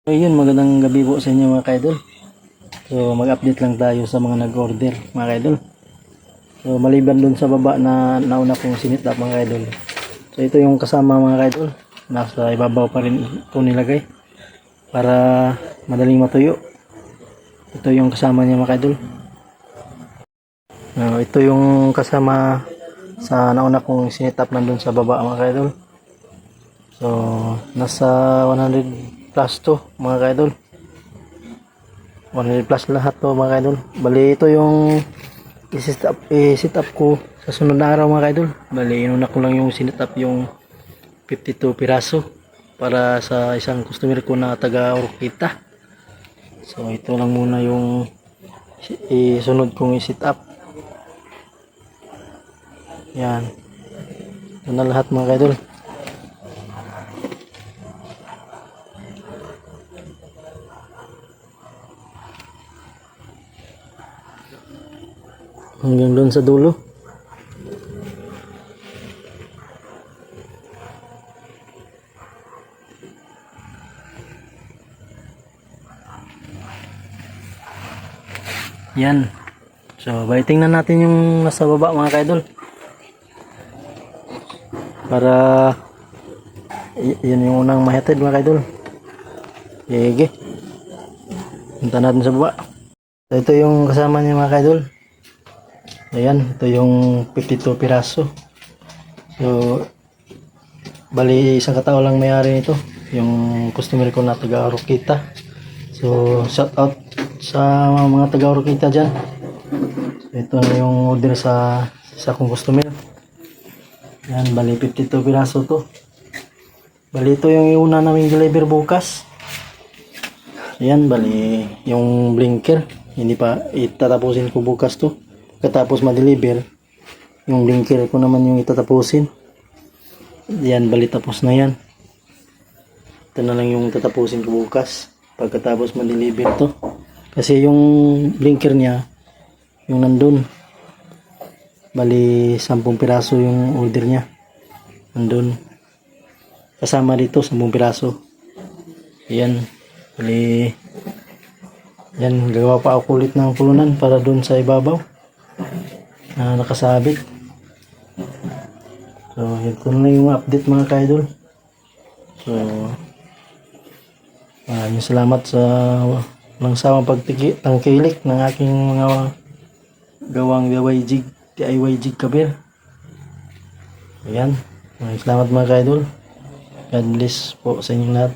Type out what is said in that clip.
So yun, magandang gabi po sa inyo mga kaidol. So mag-update lang tayo sa mga nag-order mga kaidol. So maliban dun sa baba na nauna kong sinitap mga kaidol. So ito yung kasama mga kaidol. Nasa ibabaw pa rin ito nilagay para madaling matuyo. Ito yung kasama niya mga kaidol. Ito yung kasama sa nauna kong sinitap nandun sa baba mga kaidol. So nasa 100 plus to mga kaidol. 100 plus lahat to mga kaidol. Bali ito yung i-set up ko sa sunod na araw mga kaidol. Bali inuna ko lang yung sinit up yung 52 piraso para sa isang customer ko na taga Orquita. So ito lang muna yung isunod kong i-set up. Yan. Ito na lahat mga kaidol. Hanggang doon sa dulo. Yan. So, bali tingnan natin yung nasa baba mga kaidol. Para yun yung unang mahatid mga kaidol. Sige. Punta natin sa baba. So, ito yung kasama niya mga kaidol. Ayan, ito yung 52 piraso. So, bali isang katao lang may-ari nito, yung customer ko na taga Orquita. So, shout out sa mga taga Orquita dyan. So, ito na yung order sa kong customer. Ayan, bali 52 piraso to. Bali ito yung iuna naming deliver bukas. Ayan, bali yung blinker, hindi pa itatapusin ko bukas to. Katapos ma-deliver yung blinker ko naman yung itatapusin. Yan, bali tapos na yan. Ito na lang yung tatapusin ko bukas pagkatapos ma-deliver to, kasi yung blinker niya yung nandun, bali 10 piraso yung order niya nandun, kasama dito 10 piraso. Yan, bali yan, gagawa pa ako ulit ng pulunan para dun sa ibabaw na nakasabit. So ito na yung update mga kaidol. So maraming salamat sa walang sawang pagtangkilik ng aking mga gawang DIY jig kabir. Ayan, maraming salamat mga kaidol. God bless po sa inyong lahat.